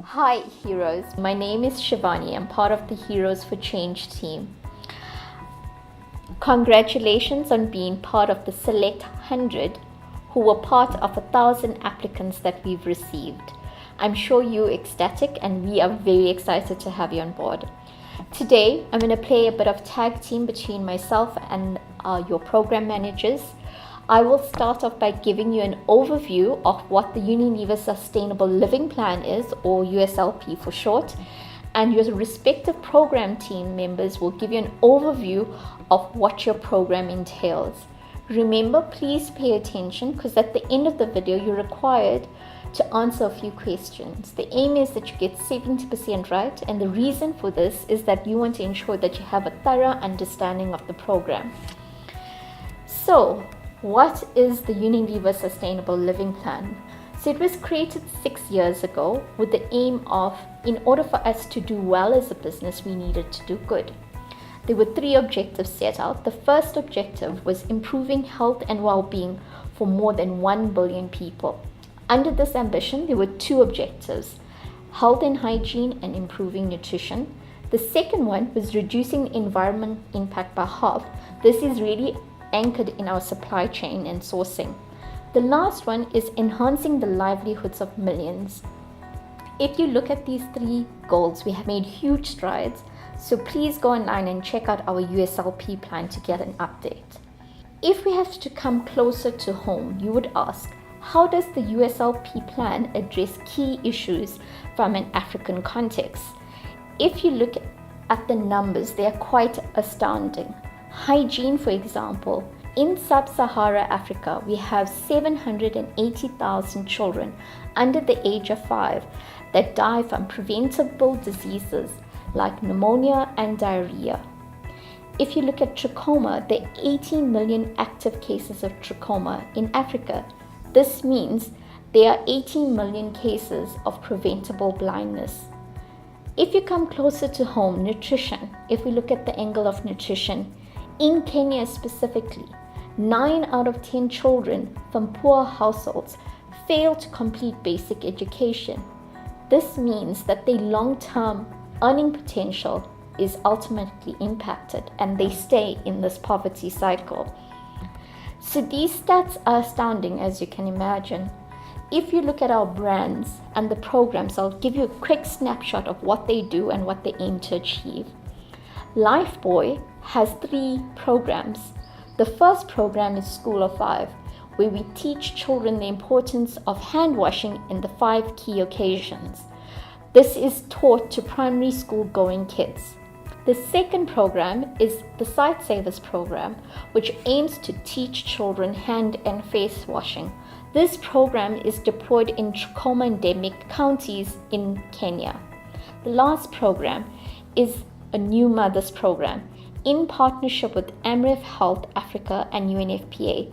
Hi Heroes, my name is Shivani. I'm part of the Heroes for Change team. Congratulations on being part of the select 100 who were part of 1,000 applicants that we've received. I'm sure you're ecstatic and we are very excited to have you on board. Today, I'm going to play a bit of tag team between myself and your program managers. I will start off by giving you an overview of what the Unilever Sustainable Living Plan is, or USLP for short, and your respective program team members will give you an overview of what your program entails. Remember, please pay attention because at the end of the video, you're required to answer a few questions. The aim is that you get 70% right, and the reason for this is that you want to ensure that you have a thorough understanding of the program. So, what is the Unilever Sustainable Living Plan? So it was created 6 years ago with the aim of, in order for us to do well as a business, we needed to do good. There were 3 objectives set out. The first objective was improving health and well-being for more than 1 billion people. Under this ambition, there were 2 objectives: health and hygiene and improving nutrition. The second one was reducing the environment impact by half. This is really anchored in our supply chain and sourcing. The last one is enhancing the livelihoods of millions. If you look at these 3 goals, we have made huge strides. So please go online and check out our USLP plan to get an update. If we have to come closer to home, you would ask, how does the USLP plan address key issues from an African context? If you look at the numbers, they are quite astounding. Hygiene, for example, in sub-Sahara Africa, we have 780,000 children under the age of 5 that die from preventable diseases like pneumonia and diarrhea. If you look at trachoma, there are 18 million active cases of trachoma in Africa. This means there are 18 million cases of preventable blindness. If you come closer to home, nutrition, if we look at the angle of nutrition, in Kenya specifically, 9 out of 10 children from poor households fail to complete basic education. This means that their long-term earning potential is ultimately impacted and they stay in this poverty cycle. So these stats are astounding, as you can imagine. If you look at our brands and the programs, I'll give you a quick snapshot of what they do and what they aim to achieve. Lifebuoy has 3 programs. The first program is School of 5, where we teach children the importance of hand washing in the 5 key occasions. This is taught to primary school going kids. The second program is the Sight Savers program, which aims to teach children hand and face washing. This program is deployed in trachoma endemic counties in Kenya. The last program is a New Mothers program in partnership with Amref Health Africa and UNFPA.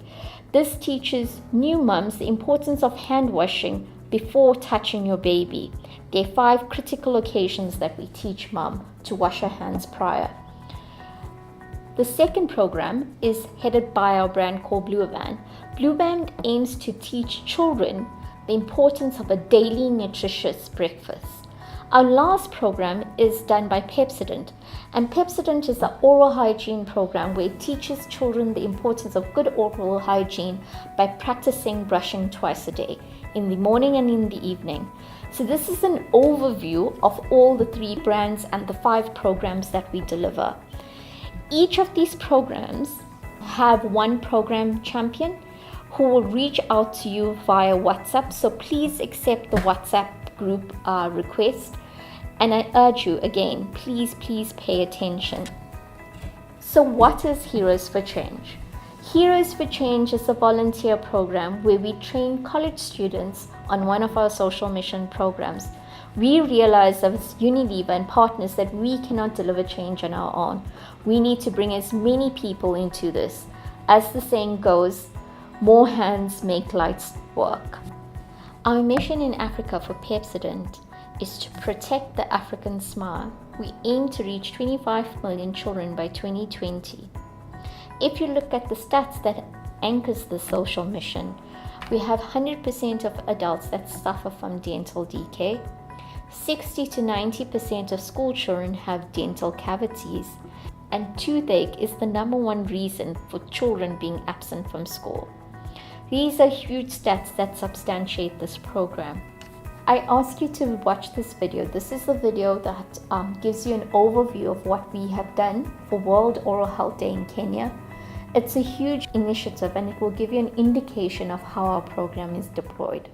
This teaches new mums the importance of hand washing before touching your baby. There are 5 critical occasions that we teach mom to wash her hands prior. The second program is headed by our brand called Blue Band. Blue Band aims to teach children the importance of a daily nutritious breakfast. Our last program is done by Pepsodent, and Pepsodent is an oral hygiene program where it teaches children the importance of good oral hygiene by practicing brushing twice a day, in the morning and in the evening. So this is an overview of all the 3 brands and the 5 programs that we deliver. Each of these programs have one program champion who will reach out to you via WhatsApp. So please accept the WhatsApp group request. And I urge you again, please pay attention. So what is Heroes for Change? Heroes for Change is a volunteer program where we train college students on one of our social mission programs. We realize as Unilever and partners that we cannot deliver change on our own. We need to bring as many people into this. As the saying goes, more hands make light work. Our mission in Africa for Pepsodent is to protect the African smile. We aim to reach 25 million children by 2020. If you look at the stats that anchors the social mission, we have 100% of adults that suffer from dental decay. 60 to 90% of school children have dental cavities, and toothache is the number one reason for children being absent from school. These are huge stats that substantiate this program. I ask you to watch this video. This is a video that gives you an overview of what we have done for World Oral Health Day in Kenya. It's a huge initiative and it will give you an indication of how our program is deployed.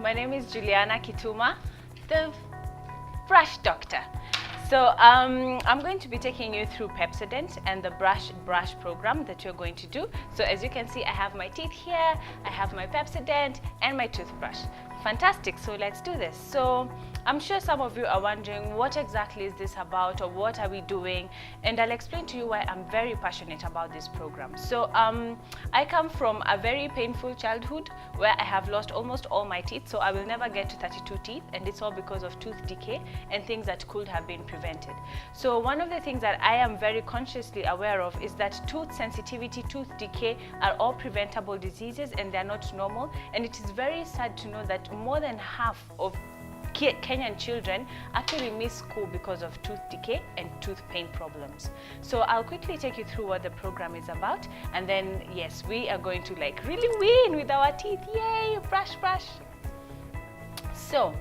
My name is Juliana Kituma, the brush doctor. So I'm going to be taking you through Pepsodent and the brush program that you're going to do. So as you can see, I have my teeth here, I have my Pepsodent and my toothbrush. Fantastic, so let's do this. So I'm sure some of you are wondering what exactly is this about or what are we doing, and I'll explain to you why I'm very passionate about this program. So I come from a very painful childhood where I have lost almost all my teeth, so I will never get to 32 teeth, and it's all because of tooth decay and things that could have been prevented. So one of the things that I am very consciously aware of is that tooth sensitivity, tooth decay are all preventable diseases and they're not normal, and it is very sad to know that more than half of Kenyan children actually miss school because of tooth decay and tooth pain problems. So I'll quickly take you through what the program is about, and then yes, we are going to like really win with our teeth. Yay, brush. So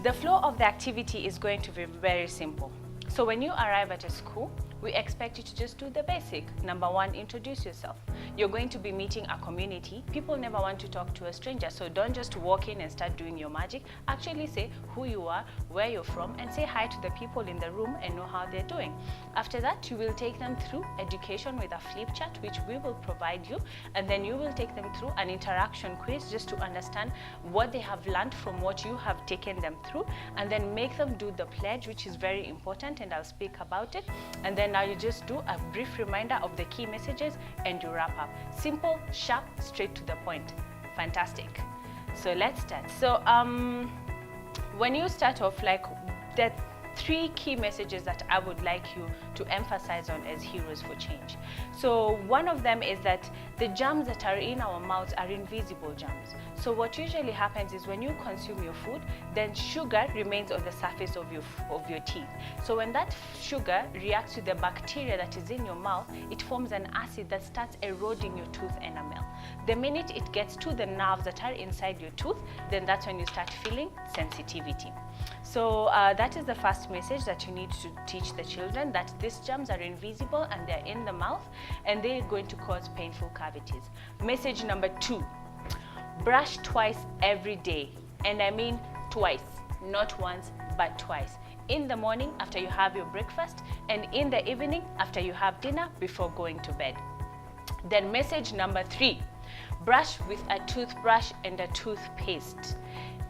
the flow of the activity is going to be very simple. So when you arrive at a school, we expect you to just do the basic. Number one, introduce yourself. You're going to be meeting a community. People never want to talk to a stranger, so don't just walk in and start doing your magic. Actually say who you are, where you're from, and say hi to the people in the room and know how they're doing. After that, you will take them through education with a flip chart, which we will provide you, and then you will take them through an interaction quiz just to understand what they have learned from what you have taken them through, and then make them do the pledge, which is very important, and I'll speak about it. And then now you just do a brief reminder of the key messages and you wrap up. Simple, sharp, straight to the point. Fantastic. So let's start. So when you start off, like the 3 key messages that I would like you to emphasize on as heroes for change. So one of them is that The germs that are in our mouths are invisible germs. So what usually happens is when you consume your food, then sugar remains on the surface of your teeth. So when that sugar reacts to the bacteria that is in your mouth, it forms an acid that starts eroding your tooth enamel. The minute it gets to the nerves that are inside your tooth, then that's when you start feeling sensitivity. So that is the first message that you need to teach the children, that these germs are invisible and they're in the mouth and they're going to cause painful cavities. Message number 2, brush twice every day. And I mean twice, not once, but twice. In the morning after you have your breakfast, and in the evening after you have dinner before going to bed. Then message number 3, brush with a toothbrush and a toothpaste.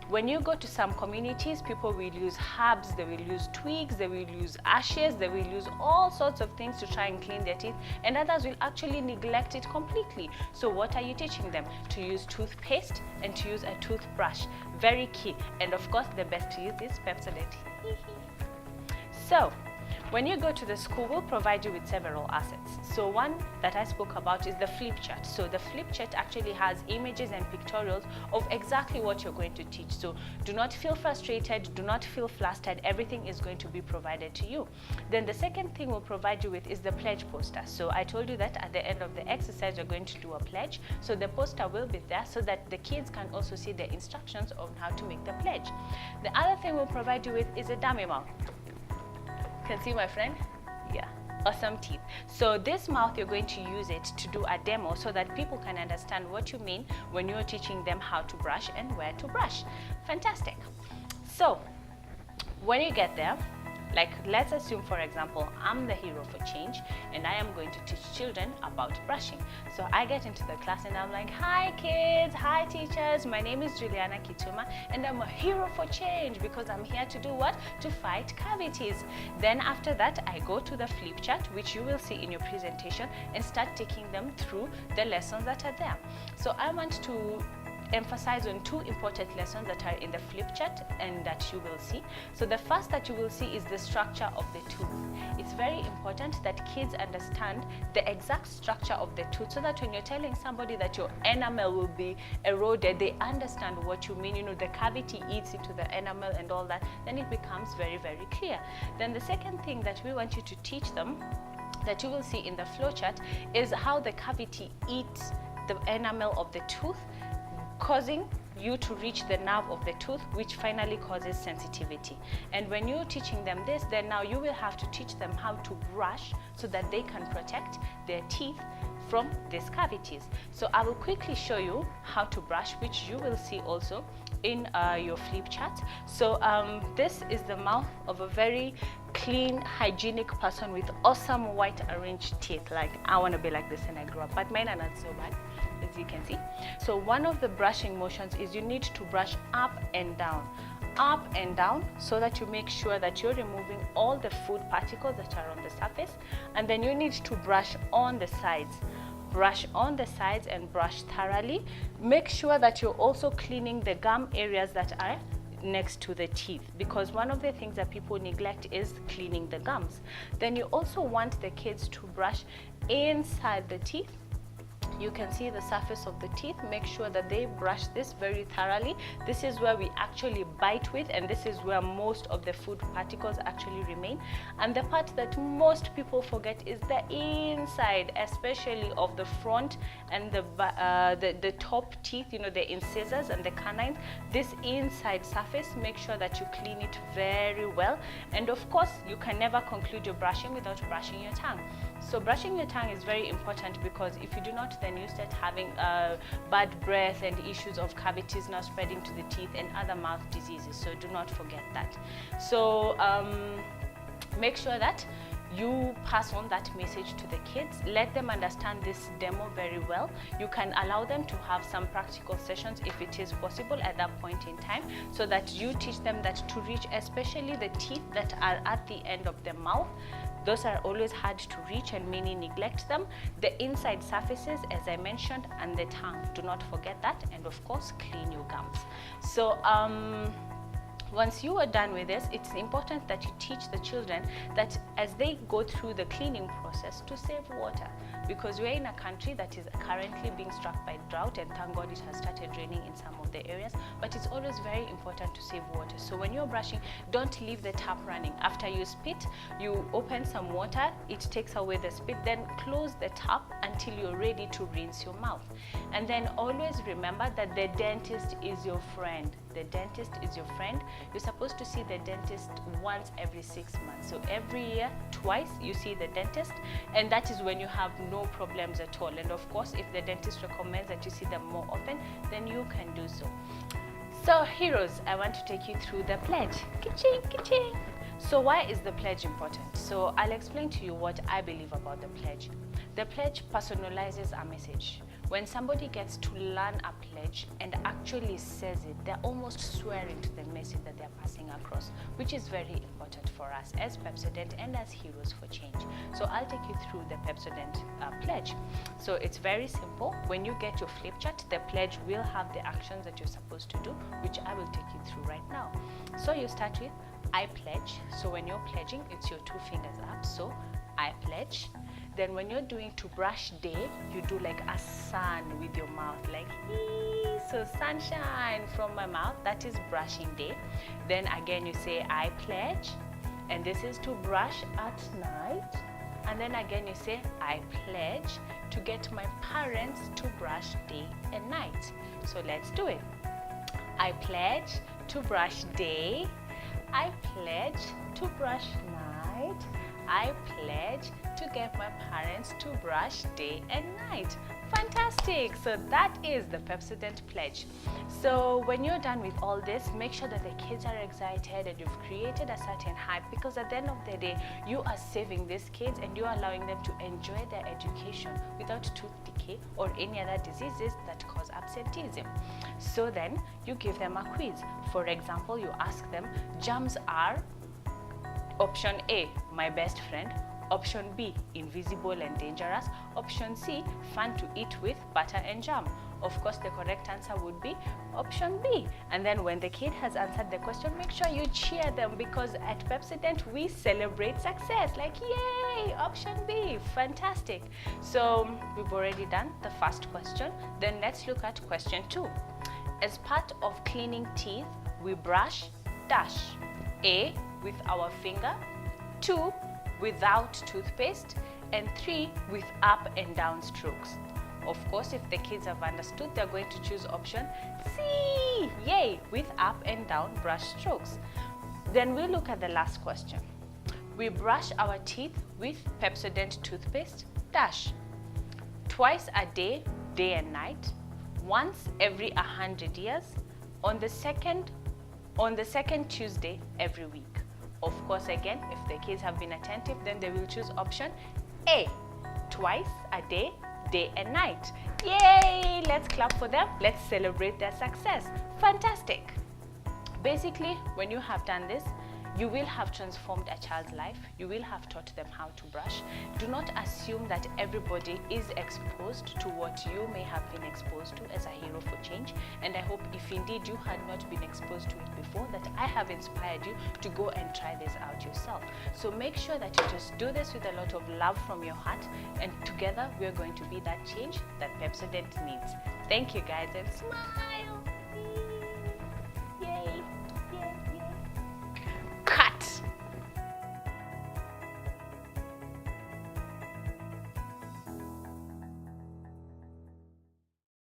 When you go to some communities, people will use herbs, they will use twigs, they will use ashes, they will use all sorts of things to try and clean their teeth, and others will actually neglect it completely. So what are you teaching them? To use toothpaste and to use a toothbrush. Very key. And of course, the best to use is Pepsodent. So, when you go to the school, we'll provide you with several assets. So one that I spoke about is the flip chart. So the flip chart actually has images and pictorials of exactly what you're going to teach. So do not feel frustrated, do not feel flustered, everything is going to be provided to you. Then the second thing we'll provide you with is the pledge poster. So I told you that at the end of the exercise, you're going to do a pledge. So the poster will be there so that the kids can also see the instructions on how to make the pledge. The other thing we'll provide you with is a dummy mouth. Can see my friend? Yeah, awesome teeth. So this mouth, you're going to use it to do a demo so that people can understand what you mean when you're teaching them how to brush and where to brush. Fantastic. So when you get there, like let's assume, for example, I'm the hero for change and I am going to teach children about brushing. So I get into the class and I'm like, hi kids, hi teachers, my name is Juliana Kituma and I'm a hero for change because I'm here to do what? To fight cavities. Then after that, I go to the flip chart, which you will see in your presentation, and start taking them through the lessons that are there. So I want to emphasize on 2 important lessons that are in the flip chart and that you will see. So the first that you will see is the structure of the tooth. It's very important that kids understand the exact structure of the tooth so that when you're telling somebody that your enamel will be eroded, they understand what you mean. You know, the cavity eats into the enamel and all that, then it becomes very, very clear. Then the second thing that we want you to teach them, that you will see in the flow chart, is how the cavity eats the enamel of the tooth, causing you to reach the nerve of the tooth, which finally causes sensitivity. And when you're teaching them this, then now you will have to teach them how to brush so that they can protect their teeth from these cavities. So I will quickly show you how to brush, which you will see also in your flip chart. So this is the mouth of a very clean, hygienic person with awesome white arranged teeth. Like, I want to be like this when I grow up, but mine are not so bad, as you can see. So one of the brushing motions is you need to brush up and down, so that you make sure that you're removing all the food particles that are on the surface. And then you need to brush on the sides. Brush on the sides and brush thoroughly. Make sure that you're also cleaning the gum areas that are next to the teeth, because one of the things that people neglect is cleaning the gums. Then you also want the kids to brush inside the teeth. You can see the surface of the teeth. Make sure that they brush this very thoroughly. This is where we actually bite with, and this is where most of the food particles actually remain. And the part that most people forget is the inside, especially of the front and the top teeth, you know, the incisors and the canines. This inside surface, make sure that you clean it very well. And of course, you can never conclude your brushing without brushing your tongue. So brushing your tongue is very important, because if you do not, then you start having bad breath and issues of cavities now spreading to the teeth and other mouth diseases. So do not forget that. So make sure that you pass on that message to the kids. Let them understand this demo very well. You can allow them to have some practical sessions if it is possible at that point in time, so that you teach them that to reach, especially the teeth that are at the end of the mouth, those are always hard to reach and many neglect them. The inside surfaces, as I mentioned, and the tongue. Do not forget that. And of course, clean your gums. So once you are done with this, it's important that you teach the children that as they go through the cleaning process, to save water. because we're in a country that is currently being struck by drought, and thank God it has started raining in some of the areas, but it's always very important to save water. So when you're brushing, don't leave the tap running. After you spit, you open some water, it takes away the spit, then close the tap until you're ready to rinse your mouth. And then always remember that the dentist is your friend. The dentist is your friend. You're supposed to see the dentist once every 6 months. So every year, twice, you see the dentist, and that is when you have no problems at all. And of course, if the dentist recommends that you see them more often, then you can do so. So heroes, I want to take you through the pledge. Ka-ching, ka-ching. So why is the pledge important? So I'll explain to you what I believe about the pledge. The pledge personalizes a message. When somebody gets to learn a pledge and actually says it, they're almost swearing to the message that they're passing across, which is very important for us as Pepsodent and as Heroes for Change. So I'll take you through the Pepsodent pledge. So it's very simple. When you get your flip chart, the pledge will have the actions that you're supposed to do, which I will take you through right now. So you start with I pledge. So when you're pledging, it's your 2 fingers up. So I pledge. Then when you're doing to brush day, you do like a sun with your mouth, like hee, so sunshine from my mouth, that is brushing day. Then again you say I pledge, and this is to brush at night. And then again you say I pledge to get my parents to brush day and night. So let's do it. I pledge to brush day. I pledge to brush night. I pledge to get my parents to brush day and night. Fantastic! So that is the Pepsodent pledge. So when you're done with all this, make sure that the kids are excited and you've created a certain hype, because at the end of the day, you are saving these kids and you're allowing them to enjoy their education without tooth decay or any other diseases that cause absenteeism. So then you give them a quiz. For example, you ask them, germs are option A, my best friend. Option B, invisible and dangerous. Option C, fun to eat with butter and jam. Of course, the correct answer would be option B. And then when the kid has answered the question, make sure you cheer them, because at Pepsodent, we celebrate success. Like, yay, option B, fantastic. So we've already done the first question. Then let's look at question 2. As part of cleaning teeth, we brush dash. A, with our finger. 2, without toothpaste. And 3, with up and down strokes. Of course, if the kids have understood, they're going to choose option C, yay, with up and down brush strokes. Then we look at the last question. We brush our teeth with Pepsodent toothpaste dash. Twice a day, day and night. Once every 100 years. On the second Tuesday every week. Of course, again, if the kids have been attentive, then they will choose option A, twice a day, day and night. Yay! Let's clap for them. Let's celebrate their success. Fantastic. Basically, when you have done this, you will have transformed a child's life. You will have taught them how to brush. Do not assume that everybody is exposed to what you may have been exposed to as a hero for change. And I hope if indeed you had not been exposed to it before, that I have inspired you to go and try this out yourself. So make sure that you just do this with a lot of love from your heart, and together we're going to be that change that Pepsodent needs. Thank you guys, and smile.